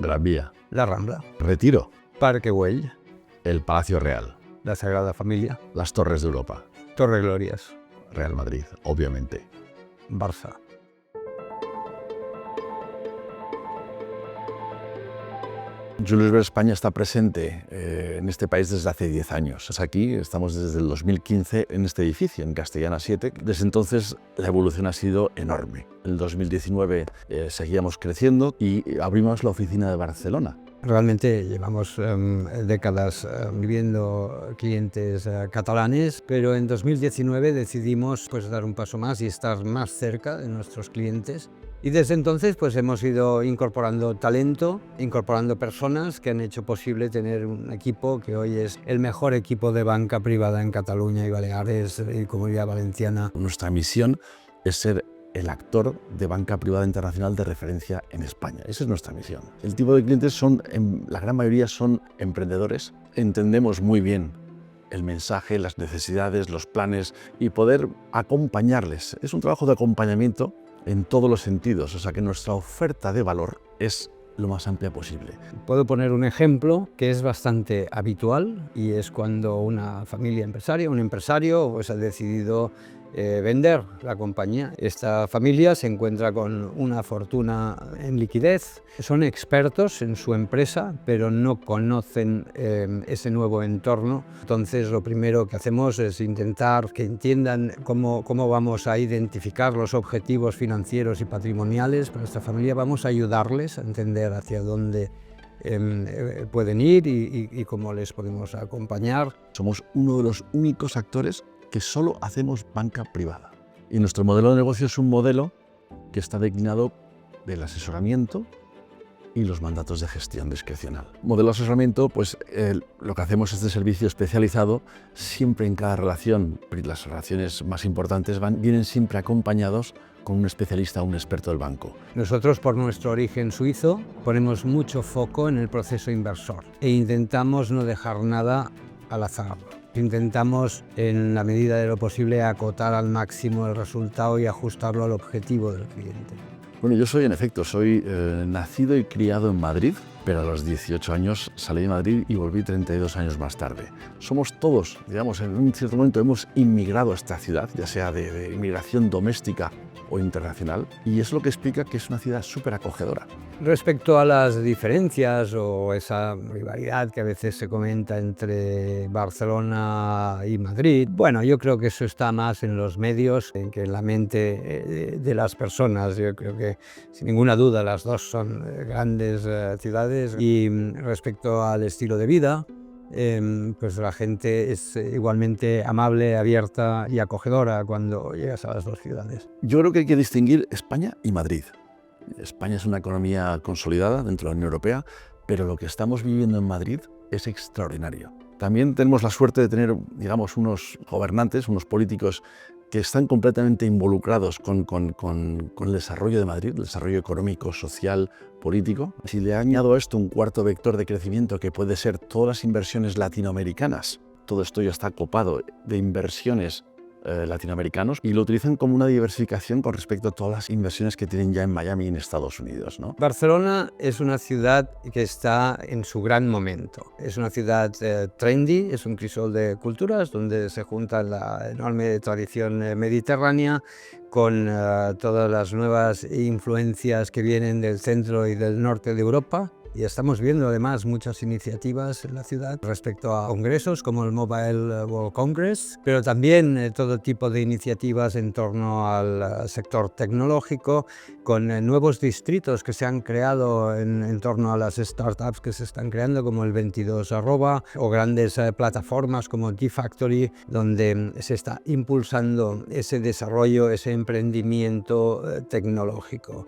Gran Vía, la Rambla, Retiro, Parque Güell, el Palacio Real, la Sagrada Familia, las Torres de Europa, Torre Glorias, Real Madrid, obviamente. Barça. Julius Baer España está presente en este país desde hace 10 años. Es aquí, estamos desde el 2015 en este edificio, en Castellana 7. Desde entonces la evolución ha sido enorme. En el 2019 seguíamos creciendo y abrimos la oficina de Barcelona. Realmente llevamos décadas viviendo clientes catalanes, pero en 2019 decidimos dar un paso más y estar más cerca de nuestros clientes. Y desde entonces hemos ido incorporando talento, incorporando personas que han hecho posible tener un equipo que hoy es el mejor equipo de banca privada en Cataluña y Baleares y Comunidad Valenciana. Nuestra misión es ser el actor de banca privada internacional de referencia en España. Esa es nuestra misión. El tipo de clientes la gran mayoría son emprendedores. Entendemos muy bien el mensaje, las necesidades, los planes y poder acompañarles. Es un trabajo de acompañamiento en todos los sentidos, o sea que nuestra oferta de valor es lo más amplia posible. Puedo poner un ejemplo que es bastante habitual y es cuando una familia empresaria, un empresario ha decidido vender la compañía. Esta familia se encuentra con una fortuna en liquidez, son expertos en su empresa, pero no conocen ese nuevo entorno. Entonces lo primero que hacemos es intentar que entiendan cómo vamos a identificar los objetivos financieros y patrimoniales para esta familia. Vamos a ayudarles a entender hacia dónde pueden ir y cómo les podemos acompañar. Somos uno de los únicos actores que solo hacemos banca privada. Y nuestro modelo de negocio es un modelo que está declinado del asesoramiento y los mandatos de gestión discrecional. Modelo de asesoramiento, lo que hacemos es de servicio especializado, siempre en cada relación, las relaciones más importantes vienen siempre acompañados con un especialista o un experto del banco. Nosotros, por nuestro origen suizo, ponemos mucho foco en el proceso inversor e intentamos no dejar nada al azar. Intentamos, en la medida de lo posible, acotar al máximo el resultado y ajustarlo al objetivo del cliente. Bueno, yo soy nacido y criado en Madrid, pero a los 18 años salí de Madrid y volví 32 años más tarde. Somos todos, digamos, en un cierto momento hemos inmigrado a esta ciudad, ya sea de inmigración doméstica o internacional, y es lo que explica que es una ciudad súper acogedora. Respecto a las diferencias o esa rivalidad que a veces se comenta entre Barcelona y Madrid, bueno, yo creo que eso está más en los medios que en la mente de las personas. Yo creo que, sin ninguna duda, las dos son grandes ciudades. Y respecto al estilo de vida, la gente es igualmente amable, abierta y acogedora cuando llegas a las dos ciudades. Yo creo que hay que distinguir España y Madrid. España es una economía consolidada dentro de la Unión Europea, pero lo que estamos viviendo en Madrid es extraordinario. También tenemos la suerte de tener, digamos, unos gobernantes, unos políticos que están completamente involucrados con el desarrollo de Madrid, el desarrollo económico, social, político. Si le añado a esto un cuarto vector de crecimiento que puede ser todas las inversiones latinoamericanas, todo esto ya está copado de inversiones latinoamericanos y lo utilizan como una diversificación con respecto a todas las inversiones que tienen ya en Miami y en Estados Unidos, ¿no? Barcelona es una ciudad que está en su gran momento. Es una ciudad trendy, es un crisol de culturas donde se junta la enorme tradición mediterránea con todas las nuevas influencias que vienen del centro y del norte de Europa. Y estamos viendo además muchas iniciativas en la ciudad respecto a congresos como el Mobile World Congress, pero también todo tipo de iniciativas en torno al sector tecnológico, con nuevos distritos que se han creado en torno a las startups que se están creando, como el 22 o grandes plataformas como G-Factory, donde se está impulsando ese desarrollo, ese emprendimiento tecnológico.